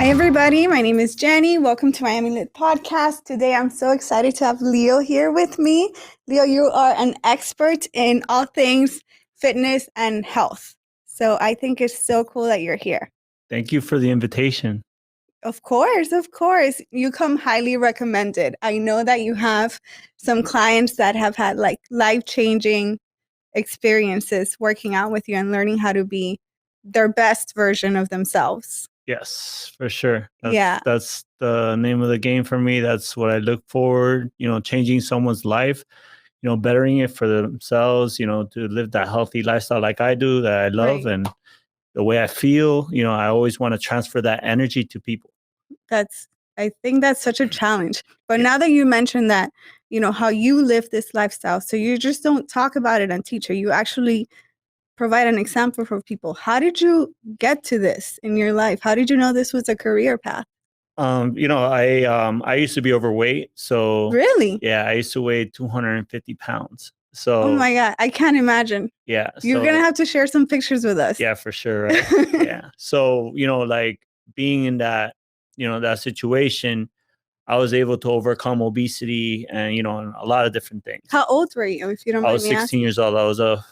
Hi, everybody. My name is Jenny. Welcome to Miami Lit Podcast. Today, I'm so excited to have Leo here with me. Leo, you are an expert in all things fitness and health. So I think it's so cool that you're here. Thank you for the invitation. Of course, of course. You come highly recommended. I know that you have some clients that have had like life-changing experiences working out with you and learning how to be their best version of themselves. Yes, for sure. Yeah. That's the name of the game for me. That's what I look for, changing someone's life, bettering it for themselves, to live that healthy lifestyle like I do, that I love. Right. And the way I feel, I always want to transfer that energy to people. I think that's such a challenge. But now that you mentioned that, how you live this lifestyle, so you just don't talk about it and teach it. You actually provide an example for people. How did you get to this in your life? How did you know this was a career path? I used to be overweight. So really? Yeah, I used to weigh 250 pounds. So oh my God, I can't imagine. Yeah. You're going to have to share some pictures with us. Yeah, for sure. Right? Yeah. So, like being in that, that situation, I was able to overcome obesity and, a lot of different things. How old were you, if you don't mind me asking? I was 16 years old. I was a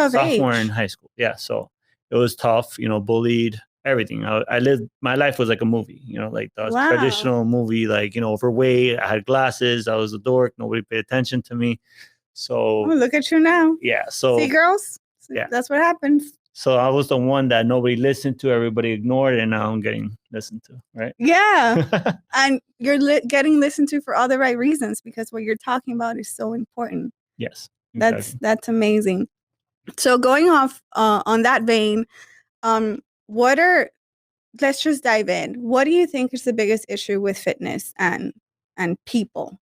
sophomore in high school. Yeah. So it was tough, bullied, everything. My life was like a movie, like the traditional movie, like, overweight. I had glasses. I was a dork. Nobody paid attention to me. So look at you now. Yeah. So see, girls? Yeah. That's what happens. So I was the one that nobody listened to, everybody ignored, and now I'm getting listened to, right? Yeah. And you're getting listened to for all the right reasons, because what you're talking about is so important. Yes. Exactly. That's amazing. So going off on that vein, let's just dive in. What do you think is the biggest issue with fitness and people?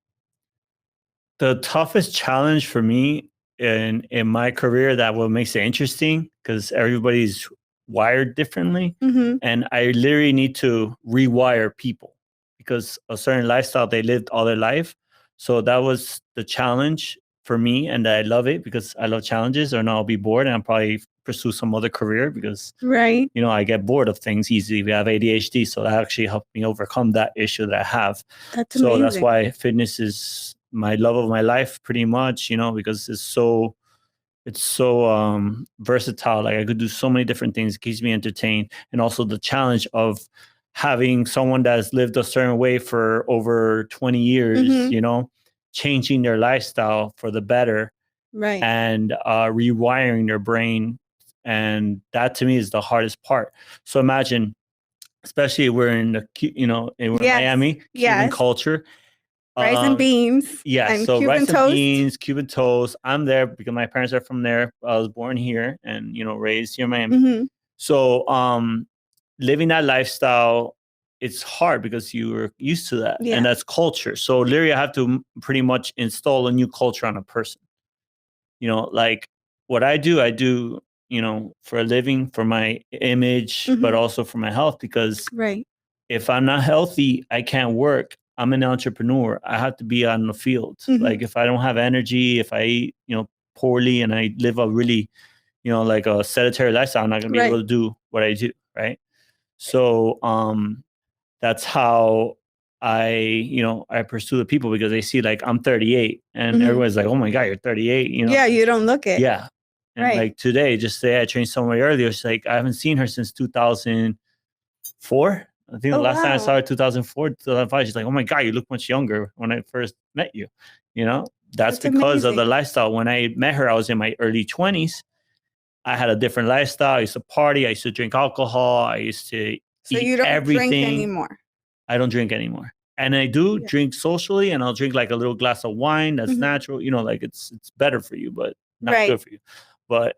The toughest challenge for me in my career, that what makes it interesting, because everybody's wired differently, and I literally need to rewire people because a certain lifestyle they lived all their life. So that was the challenge for me, and I love it because I love challenges, or now I'll be bored and I'll probably pursue some other career because right, I get bored of things easily. We have ADHD, so that actually helped me overcome that issue that I have. That's amazing. So that's why fitness is my love of my life, pretty much, because it's so versatile. Like I could do so many different things. It keeps me entertained. And also the challenge of having someone that's lived a certain way for over 20 years, changing their lifestyle for the better, right, and rewiring their brain. And that to me is the hardest part. So imagine, especially we're in Miami, Cuban culture. Rice and beans. Yeah, and so Cuban rice toast. and beans, Cuban toast. I'm there because my parents are from there. I was born here and raised here in Miami. So living that lifestyle, it's hard because you were used to that, and that's culture. So literally, I have to pretty much install a new culture on a person. Like what I do, for a living, for my image, but also for my health. Because if I'm not healthy, I can't work. I'm an entrepreneur. I have to be on the field. Like if I don't have energy, if I eat, poorly, and I live a really, like a sedentary lifestyle, I'm not going to be able to do what I do. Right. So that's how I pursue the people, because they see like I'm 38 and everyone's like, oh my God, you're 38. Yeah, you don't look it. Yeah. And like today, I trained someone earlier. It's like, I haven't seen her since 2004. I think the last time I saw her, 2004, 2005, she's like, oh my God, you look much younger when I first met you. That's because of the lifestyle. When I met her, I was in my early 20s. I had a different lifestyle. I used to party. I used to drink alcohol. I used to eat everything. Drink anymore? I don't drink anymore. And I do drink socially, and I'll drink like a little glass of wine. That's natural. Like it's better for you, but not good for you. But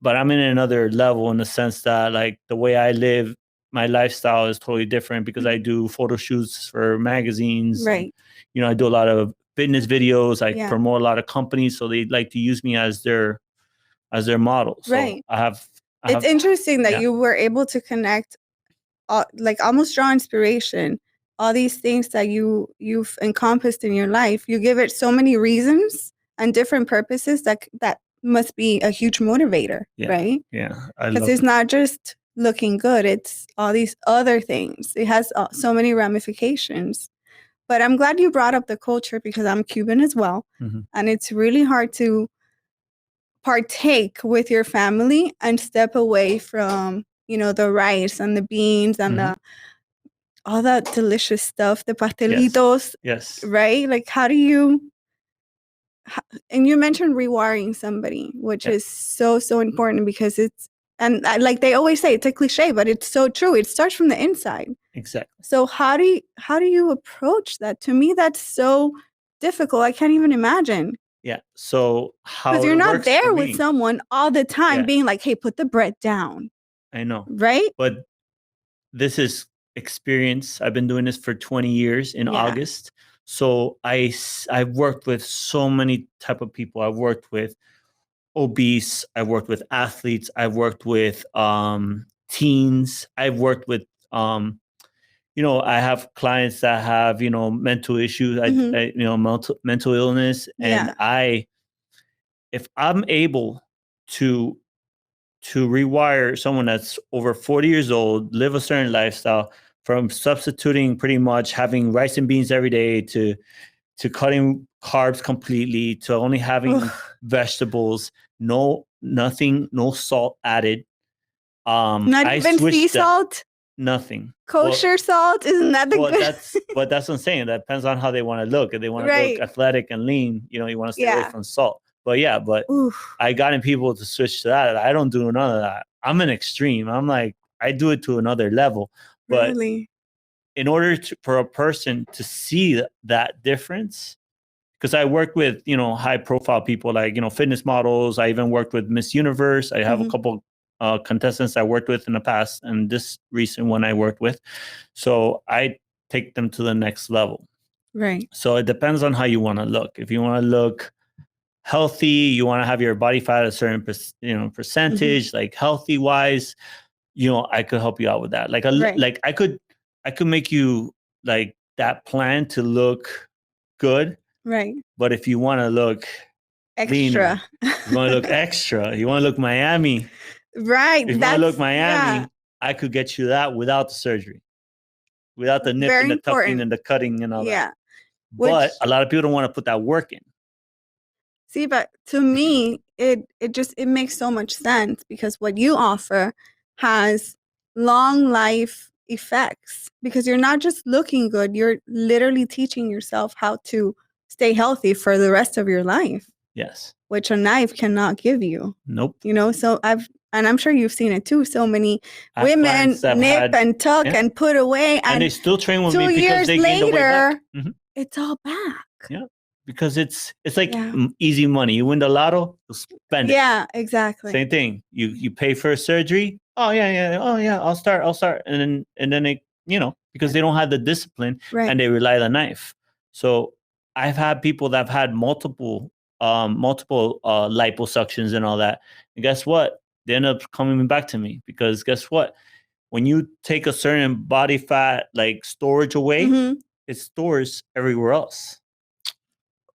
I'm in another level in the sense that like the way I live, my lifestyle is totally different because I do photo shoots for magazines. Right. And, I do a lot of fitness videos. I promote a lot of companies, so they like to use me as their model. So right. It's interesting that you were able to connect, like almost draw inspiration. All these things that you've encompassed in your life, you give it so many reasons and different purposes that must be a huge motivator, right? Yeah. Because it's not just looking good. It's all these other things. It has so many ramifications. But I'm glad you brought up the culture because I'm Cuban as well. Mm-hmm. And it's really hard to partake with your family and step away from, the rice and the beans and Mm-hmm. all that delicious stuff, the pastelitos. Yes. Right? Like, how do you, and you mentioned rewiring somebody, which is so, so important because and like they always say, it's a cliche, but it's so true. It starts from the inside. Exactly. So how do you approach that? To me, that's so difficult. I can't even imagine. Yeah. So how because you're not there with someone all the time being like, hey, put the bread down. I know. Right? But this is experience. I've been doing this for 20 years in August. So I've worked with so many type of people. I've worked with obese. I've worked with athletes. I've worked with teens. I've worked with I have clients that have mental issues. Mental illness, and if I'm able to rewire someone that's over 40 years old, live a certain lifestyle, from substituting pretty much having rice and beans every day to cutting carbs completely, to only having vegetables, nothing, no salt added. Not even sea salt? Nothing. Kosher salt? Isn't that the good? But that's what I'm saying. That depends on how they want to look. If they want to look athletic and lean, you want to stay away from salt. But I gotten people to switch to that. I don't do none of that. I'm an extreme. I'm like, I do it to another level. But in order for a person to see that difference, because I work with, high profile people like, fitness models. I even worked with Miss Universe. I have a couple contestants I worked with in the past, and this recent one I worked with. So I take them to the next level. Right. So it depends on how you want to look. If you want to look healthy, you want to have your body fat at a certain percentage, like healthy wise, I could help you out with that. Like like I could make you like that plan to look good. Right. But if you want to look extra, leaner, you want to look extra, you want to look Miami. Right. If you want to look Miami, I could get you that without the surgery, without the nip and the tucking and the cutting and all that. But a lot of people don't want to put that work in. See, but to me, it makes so much sense because what you offer has long life effects, because you're not just looking good, you're literally teaching yourself how to stay healthy for the rest of your life. Yes. Which a knife cannot give you. Nope. So I'm sure you've seen it too. So many women nip and tuck and put away, and they still train with me 2 years because they gained the weight back. It's all back. Yeah. Because it's like easy money. You win the lotto, you'll spend it. Yeah, exactly. Same thing. You pay for a surgery. Oh yeah. I'll start, and then they because they don't have the discipline and they rely on the knife. So I've had people that have had multiple liposuctions and all that, and guess what? They end up coming back to me because guess what? When you take a certain body fat like storage away, it stores everywhere else.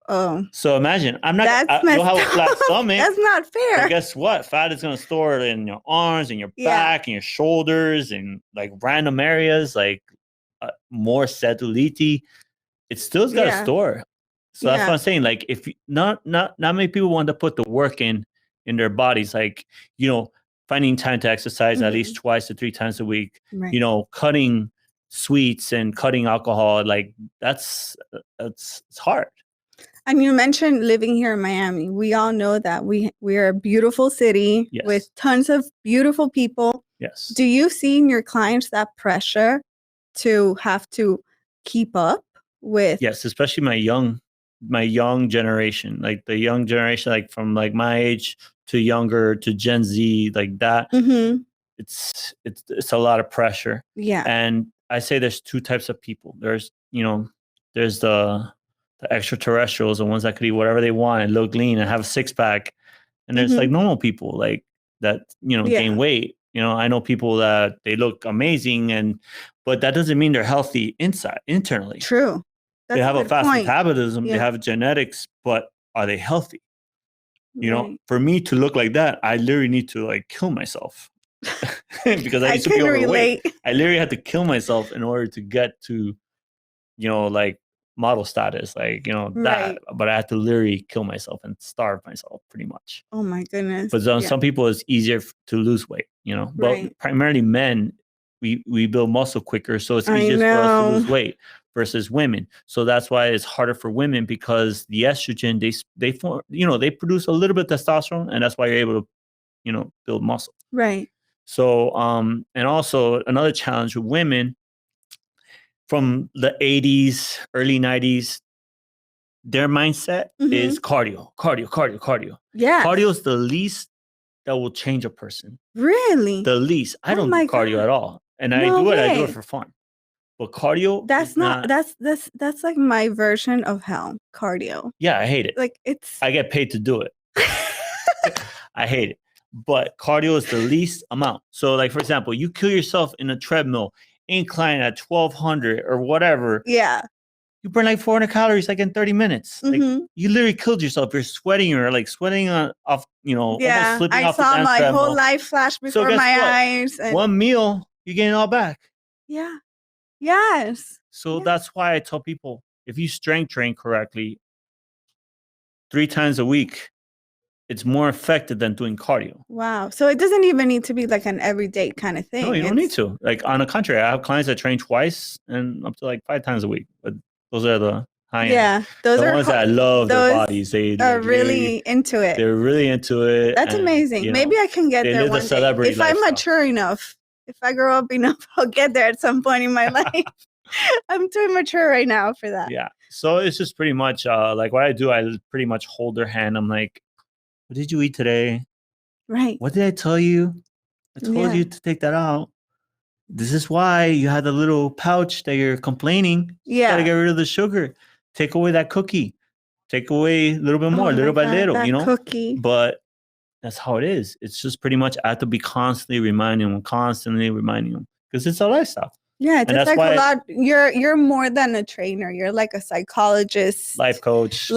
Oh, so imagine you'll have a flat stomach. That's not fair. But guess what? Fat is going to store it in your arms and your back and your shoulders and like random areas like more cellulite. It still's got to store. So that's what I'm saying. Like if not many people want to put the work in their bodies, like finding time to exercise at least 2 to 3 times a week. Right. Cutting sweets and cutting alcohol, like it's hard. And you mentioned living here in Miami. We all know that we are a beautiful city with tons of beautiful people. Yes. Do you see in your clients that pressure to have to keep up with? Yes, especially my young generation, like the young generation, like from like my age to younger to Gen Z, like that. It's a lot of pressure. Yeah. And I say there's 2 types of people. There's the extraterrestrials, the ones that could eat whatever they want and look lean and have a 6-pack. And there's like normal people like that, gain weight. I know people that they look amazing but that doesn't mean they're healthy internally. True. They have a fast metabolism, they have genetics, but are they healthy? For me to look like that, I literally need to like kill myself. because I used to be can overweight. relate. I literally had to kill myself in order to get to, like model status, like, that. Right. But I had to literally kill myself and starve myself pretty much. Oh my goodness. But some people, it's easier to lose weight, but Right. primarily men, we build muscle quicker. So it's I easier for us to lose know. weight versus women. So that's why it's harder for women, because the estrogen, they form, they produce a little bit of testosterone, and that's why you're able to, build muscle. Right. So, and also another challenge with women from the 80s, early 90s, their mindset is cardio. Yeah. Cardio is the least that will change a person. Really? The least. I don't do cardio at all. And I do it for fun. But cardio, that's not that's like my version of hell. Cardio. Yeah, I hate it. Like I get paid to do it. I hate it. But cardio is the least amount. So, like, for example, you kill yourself in a treadmill, incline at 1200 or whatever. Yeah. You burn like 400 calories like in 30 minutes. Like, you literally killed yourself. You're sweating. You're like sweating off, almost slipping off the I saw my treadmill. whole life flash before my eyes. And one meal, you gain it all back. Yeah. Yes. So that's why I tell people, if you strength train correctly 3 times a week, it's more effective than doing cardio. Wow. So it doesn't even need to be like an everyday kind of thing. No, you don't need to. Like, on the contrary, I have clients that train twice and up to like 5 times a week. But those are the high end. Those the are ones that love their bodies. They are really into it. They're really into it. That's amazing. Maybe I can get there one day. If I'm mature enough, if I grow up enough, I'll get there at some point in my life. I'm too immature right now for that. Yeah. So it's just pretty much like what I do. I pretty much hold their hand. I'm like, what did you eat today? Right. What did I tell you? I told you to take that out. This is why you had the little pouch that you're complaining. You gotta get rid of the sugar. Take away that cookie. Take away a little bit more, little by little, Cookie. But that's how it is. It's just pretty much, I have to be constantly reminding them, because it's a lifestyle. Yeah, it's like a lot. You're more than a trainer. You're like a psychologist, life coach,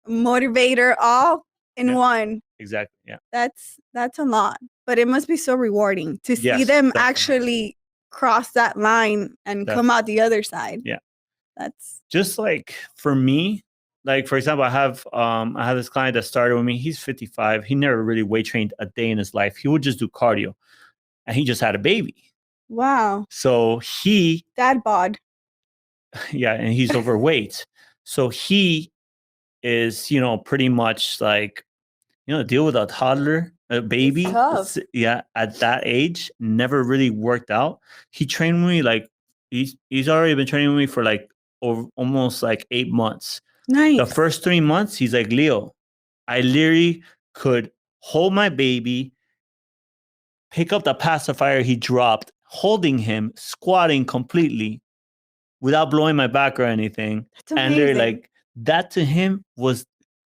motivator, all in one. Exactly. Yeah. That's a lot, but it must be so rewarding to see them actually cross that line and come out the other side. Yeah. That's just like, for me, like, for example, I have this client that started with me. He's 55. He never really weight trained a day in his life. He would just do cardio, and he just had a baby. Wow. So dad bod. Yeah, and he's overweight. So he is, pretty much like, deal with a toddler, a baby. Yeah, at that age, never really worked out. He trained with me like, he's already been training with me for like almost like 8 months. Nice. The first 3 months, he's like, Leo, I literally could hold my baby, pick up the pacifier he dropped, holding him, squatting completely without blowing my back or anything. That's amazing. And they're like, that to him was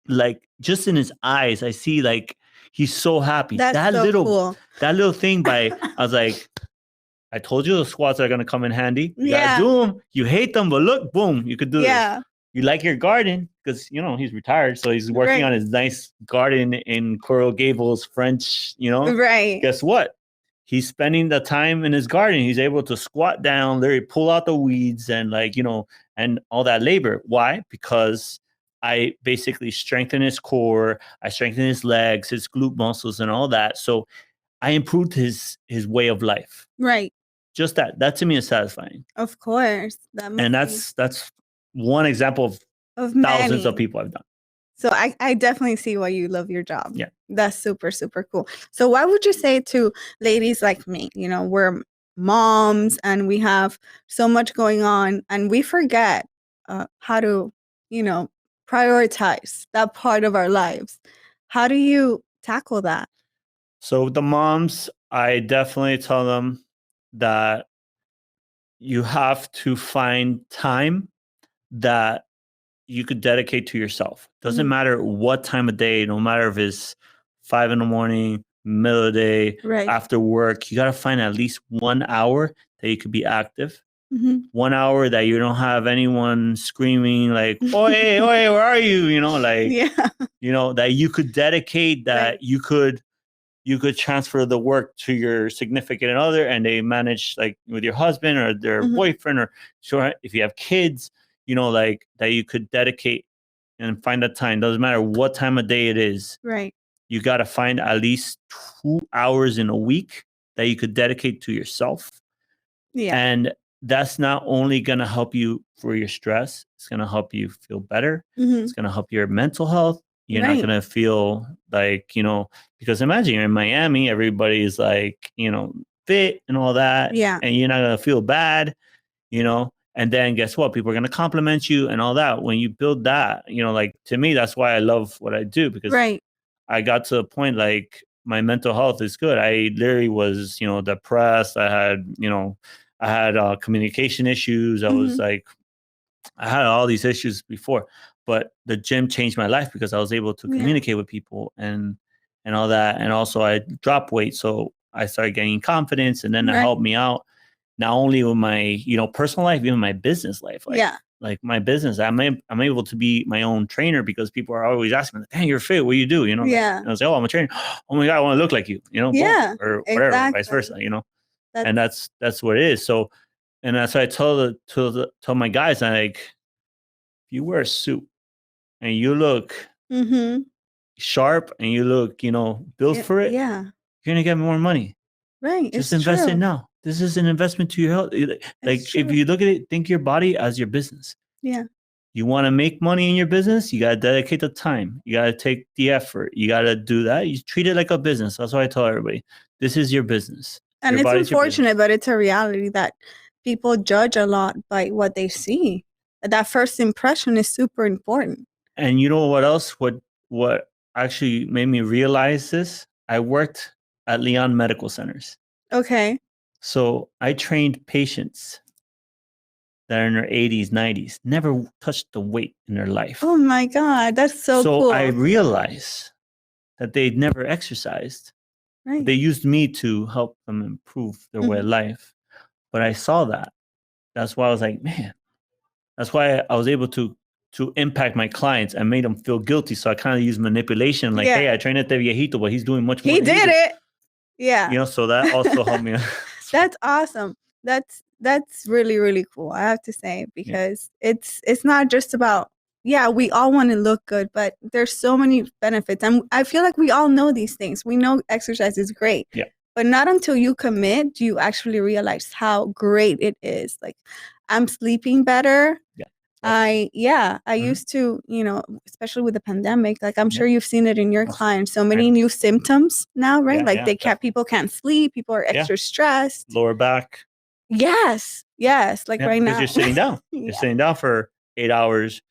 like, just in his eyes, I see like, he's so happy. That's cool. That little thing I was like, I told you the squats are going to come in handy. You gotta do them. You hate them, but look, boom, you could do this. You like your garden, because, he's retired. So he's working on his nice garden in Coral Gables, French, Right. Guess what? He's spending the time in his garden. He's able to squat down, literally pull out the weeds and and all that labor. Why? Because I basically strengthen his core. I strengthen his legs, his glute muscles and all that. So I improved his way of life. Right. Just that. That to me is satisfying. Of course. That's one example of thousands of people I've done. So I definitely see why you love your job. Yeah. That's super, super cool. So what would you say to ladies like me? We're moms and we have so much going on and we forget how to, prioritize that part of our lives. How do you tackle that? So the moms, I definitely tell them that you have to find time that you could dedicate to yourself. Doesn't matter what time of day, no matter if it's 5 a.m, middle of the day, after work, you got to find at least 1 hour that you could be active. 1 hour that you don't have anyone screaming like, "Oi, oi, where are you?" That you could dedicate, that you could you could transfer the work to your significant other and they manage like with your husband or their boyfriend, or sure, if you have kids, like that you could dedicate and find a time. Doesn't matter what time of day it is. Right. You got to find at least 2 hours in a week that you could dedicate to yourself. Yeah. And that's not only going to help you for your stress, it's going to help you feel better. It's going to help your mental health. You're not going to feel like, because imagine you're in Miami, everybody's like, fit and all that. Yeah. And you're not going to feel bad, and then guess what? People are going to compliment you and all that. When you build that, like to me, that's why I love what I do, because I got to a point like my mental health is good. I literally was, depressed. I had communication issues. I was like, I had all these issues before, but the gym changed my life because I was able to communicate with people and all that. And also I dropped weight. So I started gaining confidence, and then that helped me out, not only with my, personal life, even my business life. Like my business, I'm able to be my own trainer because people are always asking me, "Dang, you're fit. What do you do?" And I was like, "Oh, I'm a trainer." "Oh my God, I want to look like you." Or whatever, vice versa. And that's what it is. So, and that's what I told my guys, I'm like, if you wear a suit and you look sharp and you look, built for it, you're gonna get more money. Right. Just invest it now. This is an investment to your health. Like if you look at it, think your body as your business. Yeah. You want to make money in your business, you gotta dedicate the time. You gotta take the effort. You gotta do that. You treat it like a business. That's what I tell everybody. This is your business. And it's unfortunate, but it's a reality that people judge a lot by what they see. That first impression is super important. And you know what else? What actually made me realize this? I worked at Leon Medical Centers. Okay. So I trained patients that are in their 80s, 90s, never touched the weight in their life. Oh my God, that's so cool. So I realized that they'd never exercised. Right. They used me to help them improve their way of life. But I saw that. That's why I was like, man, that's why I was able to impact my clients and made them feel guilty. So I kind of used manipulation, like, hey, I trained at the viejito, but he's doing much more. He did it. Yeah. So that also helped me. That's awesome. That's really, really cool, I have to say, because it's not just about, we all want to look good, but there's so many benefits. And I feel like we all know these things. We know exercise is great. Yeah. But not until you commit do you actually realize how great it is. Like, I'm sleeping better. Yeah. I used to, especially with the pandemic, like I'm sure you've seen it in your clients, so many new symptoms now, right? People can't sleep, people are extra stressed. Lower back. Yes. Like right now. You're sitting down. You're sitting down for 8 hours,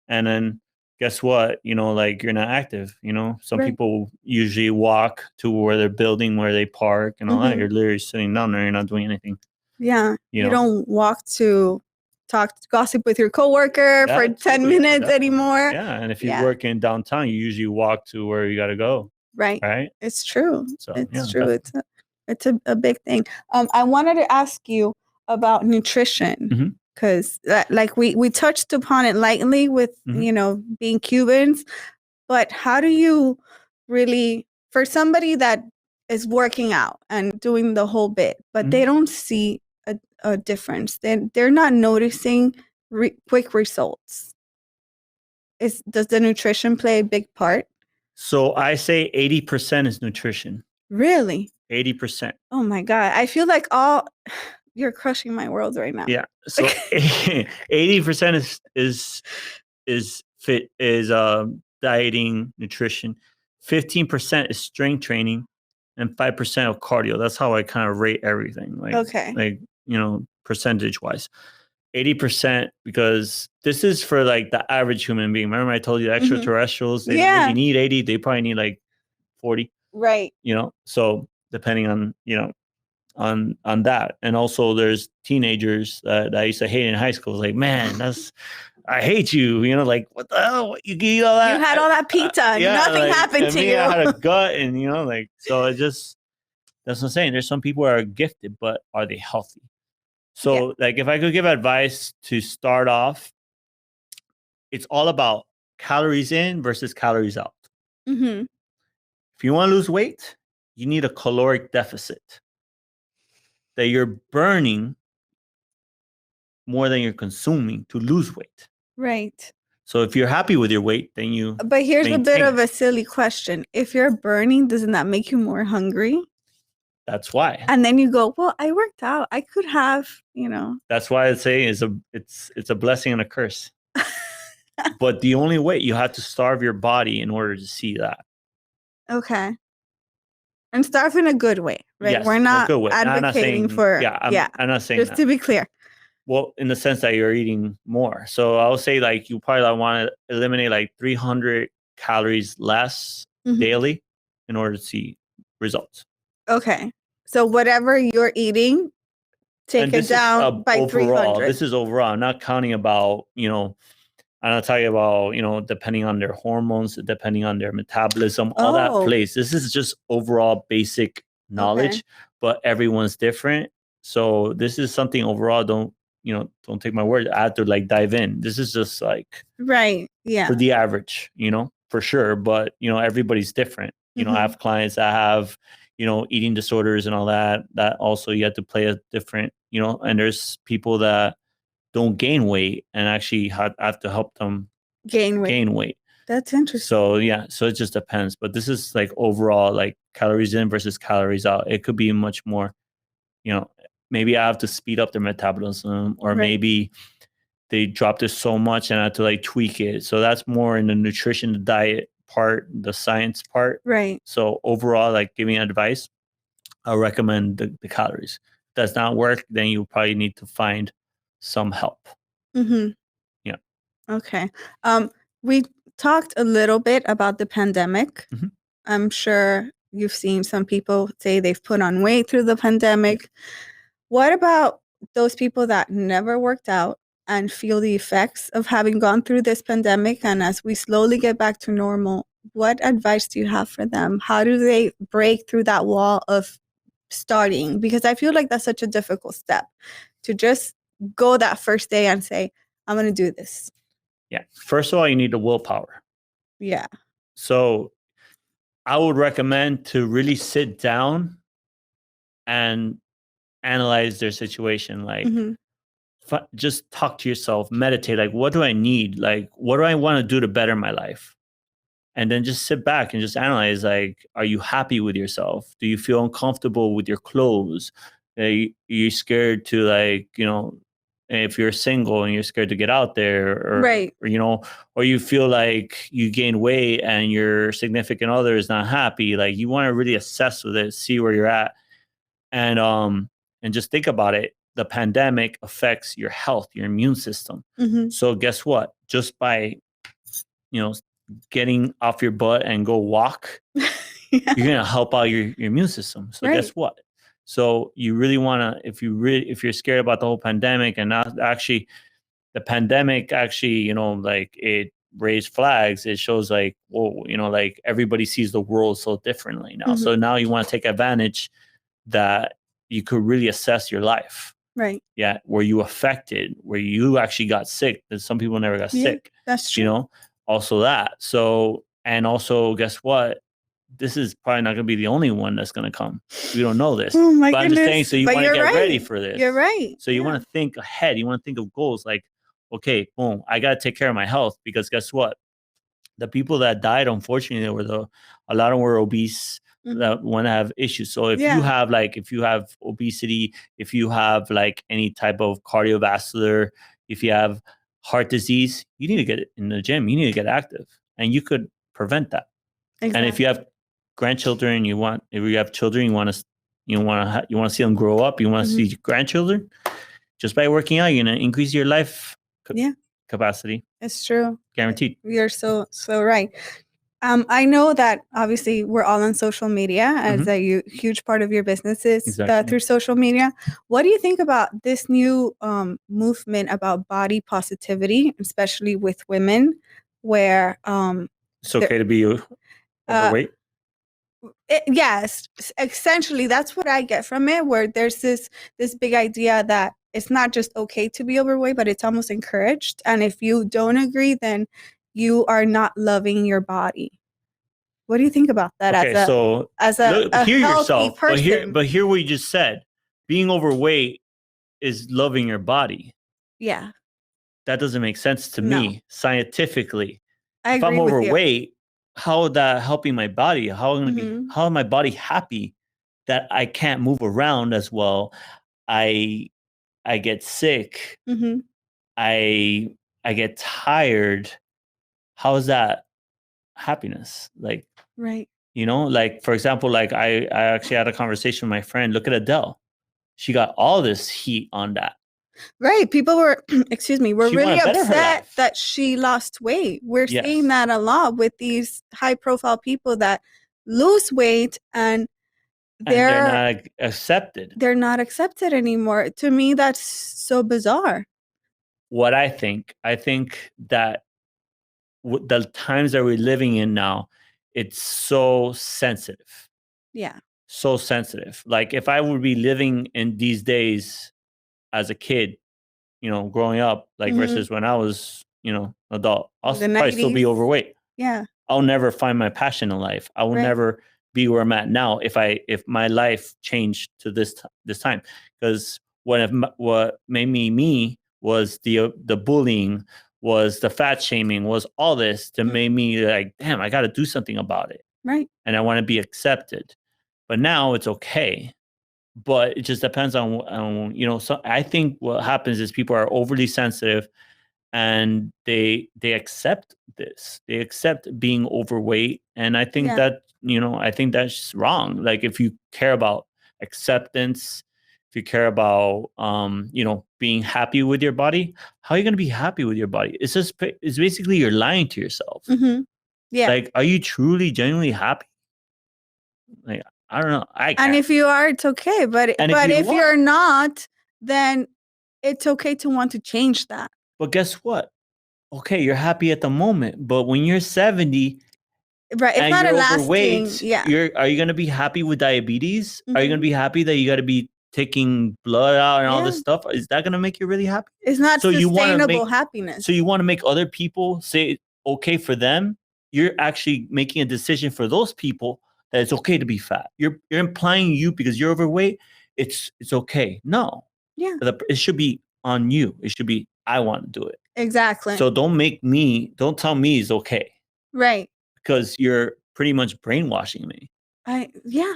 and then guess what? Like you're not active. Some people usually walk to where they're building, where they park and all that. You're literally sitting down there, you're not doing anything. Yeah. You don't walk to gossip with your coworker for 10 minutes anymore. Yeah. And if you work in downtown, you usually walk to where you got to go. Right. It's true. So, it's true. Definitely. It's a big thing. I wanted to ask you about nutrition, because like we touched upon it lightly with, being Cubans, but how do you really, for somebody that is working out and doing the whole bit, but they don't see a difference, they're not noticing quick results. Does the nutrition play a big part? So I say 80% is nutrition. Really? 80%. Oh my God. I feel like you're crushing my world right now. Yeah. So 80% is dieting, nutrition. 15% is strength training, and 5% of cardio. That's how I kind of rate everything. Like, percentage wise. 80%, because this is for like the average human being. Remember I told you extraterrestrials, they don't really need 80, they probably need like 40. Right. So depending on, on that. And also there's teenagers that I used to hate in high school. Like, man, I hate you. Like, what the hell? You eat all that? You had all that pizza and nothing happened to you. I had a gut and, so it just, that's what I'm saying. There's some people who are gifted, but are they healthy? So like, if I could give advice to start off, it's all about calories in versus calories out. If you want to lose weight, you need a caloric deficit, that you're burning more than you're consuming to lose weight. Right. So if you're happy with your weight, then you But here's a bit of it. a silly question. If you're burning, doesn't that make you more hungry? That's why. And then you go, well, I worked out. I could have, That's why I say it's a blessing and a curse. But the only way, you have to starve your body in order to see that. Okay. And starve in a good way, right? Yes, We're in a not good way. I'm not advocating saying- for, I'm not saying just that. to be clear. Well, in the sense that you're eating more. So I'll say like you probably want to eliminate like 300 calories less daily in order to see results. Okay. So whatever you're eating, take it down by overall. 300. This is overall. I'm not counting about, I'm not talking about, depending on their hormones, depending on their metabolism, all that plays. This is just overall basic knowledge, but everyone's different. So this is something overall, don't take my word. I have to like dive in. This is just like, right. Yeah. For the average, for sure. But, everybody's different. I have clients that have, eating disorders and all that also you have to play a different, and there's people that don't gain weight and actually have to help them gain weight. That's interesting. So so it just depends. But this is like overall, like calories in versus calories out. It could be much more, maybe I have to speed up their metabolism, or maybe they dropped it so much and I have to like tweak it. So that's more in the nutrition, the diet part, the science part. Right. So overall, like giving advice, I recommend the calories. Does not work, then you probably need to find some help. Yeah. Okay. We talked a little bit about the pandemic. I'm sure you've seen some people say they've put on weight through the pandemic. What about those people that never worked out and feel the effects of having gone through this pandemic? And as we slowly get back to normal, what advice do you have for them? How do they break through that wall of starting? Because I feel like that's such a difficult step, to just go that first day and say, I'm going to do this. Yeah. First of all, you need the willpower. Yeah. So I would recommend to really sit down and analyze their situation. Like, just talk to yourself, meditate. Like, what do I need? Like, what do I want to do to better my life? And then just sit back and just analyze, like, are you happy with yourself? Do you feel uncomfortable with your clothes? Are you scared to, like, if you're single and you're scared to get out there, or you feel like you gain weight and your significant other is not happy. Like, you want to really assess with it, see where you're at. And just think about it. The pandemic affects your health, your immune system. So guess what? Just by, getting off your butt and go walk, you're going to help out your immune system. So guess what? So you really want to, if you're scared about the whole pandemic, and not actually the pandemic, actually, like it raised flags. It shows like, whoa, like everybody sees the world so differently now. So now you want to take advantage that you could really assess your life. Right. Yeah. Were you affected? Where you actually got sick? Because some people never got sick. That's true. Also that. So, and also guess what? This is probably not going to be the only one that's going to come. We don't know this. Oh my but goodness. I'm just saying, so you want to get ready for this. You're right. So you want to think ahead. You want to think of goals like, okay, boom, I got to take care of my health, because guess what? The people that died, unfortunately, a lot of them were obese, that want to have issues. So if you have obesity, if you have like any type of cardiovascular, if you have heart disease, you need to get in the gym. You need to get active, and you could prevent that. Exactly. And if you have grandchildren, if you have children, you want to see them grow up. You want to see grandchildren. Just by working out, you're gonna increase your life capacity. It's true. Guaranteed. You're so right. I know that obviously we're all on social media, as a huge part of your business is through social media. What do you think about this new movement about body positivity, especially with women, where it's okay to be overweight? Yes, essentially that's what I get from it, where there's this big idea that it's not just okay to be overweight, but it's almost encouraged. And if you don't agree, then you are not loving your body. What do you think about that Okay, so as a hear healthy yourself, person? but hear what you just said. Being overweight is loving your body. Yeah. That doesn't make sense to No. me scientifically. I If I'm agree with you. overweight, how is that helping my body? How Mhm. how am my body happy that I can't move around as well? I get sick. Mhm. I get tired. How is that happiness? Like, Right. you know, like for example, like I actually had a conversation with my friend. Look at Adele. She got all this heat on that. Right. People were, excuse me, were She really wanted better her upset life. that she lost weight. We're seeing Yes. that a lot with these high profile people that lose weight and they're not accepted. they're not accepted anymore. To me, that's so bizarre. What I think that the times that we're living in now, it's so sensitive. Yeah. So sensitive. Like if I would be living in these days as a kid, you know, growing up, like versus when I was, you know, adult, I'll The probably still be 90s. overweight. Yeah. I'll never find my passion in life. I will Right. never be where I'm at now if my life changed to this time. Because what made me was the bullying, was the fat shaming, was all this to make me like, damn, I got to do something about it. Right. And I want to be accepted. But now it's okay. But it just depends on you know. So I think what happens is people are overly sensitive, and they accept this. They accept being overweight, and I think that, you know, I think that's wrong. Like if you care about acceptance, if you care about you know, being happy with your body, how are you going to be happy with your body? It's basically you're lying to yourself. Mm-hmm. Yeah. Like, are you truly genuinely happy? Like, I don't know. And if you are, it's okay. But if you're not, then it's okay to want to change that. But guess what? Okay, you're happy at the moment, but when you're 70, right, it's and not you're a lasting. overweight, Yeah. are you gonna be happy with diabetes? Are you gonna Mhm. be happy that you got to be taking blood out and all this Yeah. stuff? Is that gonna make you really happy? It's not So you want to sustainable make happiness. so you want to make other people say okay for them. You're actually making a decision for those people that it's okay to be fat. You're implying you, because you're overweight, it's okay. No, Yeah. it should be on you. It should be, I want to do it. Exactly. So don't tell me it's okay, Right. because you're pretty much brainwashing me. Yeah.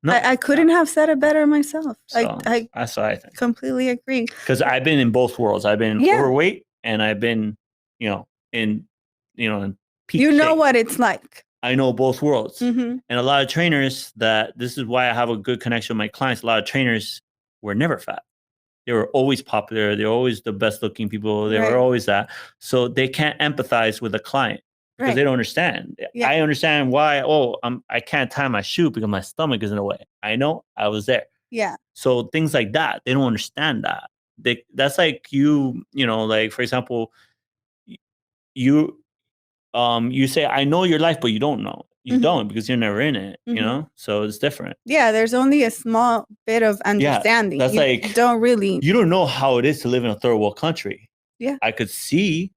No, I couldn't have said it better myself. So I that's what I think. completely agree. Because I've been in both worlds. I've been Yeah. overweight, and I've been, you know, in peak You know shape. what it's like. I know both worlds. Mhm. And a lot of trainers, this is why I have a good connection with my clients. A lot of trainers were never fat. They were always popular. They were always the best looking people. They Right. were always that. So they can't empathize with a client because Right. they don't understand. Yeah. I understand why, I can't tie my shoe because my stomach is in the way. I know, I was there. Yeah. So things like that, they don't understand that. That's like you know, like for example, you you say, I know your life, but you don't know. You Mhm. don't, because you're never in it, you Mhm. know? So it's different. Yeah, there's only a small bit of understanding. That's you like, don't really. you don't know how it is to live in a third world country. Yeah. I could see,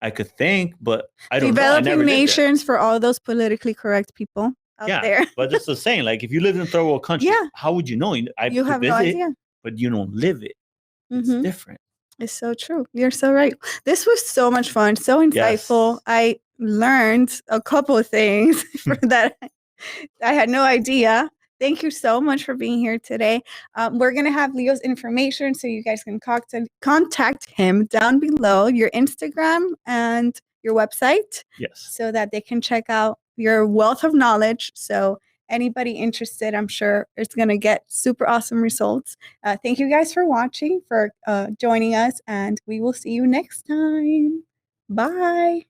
I could think, but I don't know. I Developing never lived there. nations for all those politically correct people out there. But just the saying, like if you lived in a third world country, Yeah. how would you know? You could have no visit, idea. but you don't live it. It's Mhm. different. It's so true. You're so right. This was so much fun, so insightful. Yes. I learned a couple of things that I had no idea. Thank you so much for being here today. We're going to have Leo's information so you guys can contact him down below, your Instagram and your website. Yes. So that they can check out your wealth of knowledge. So anybody interested, I'm sure it's going to get super awesome results. Thank you guys for watching, for joining us, and we will see you next time. Bye.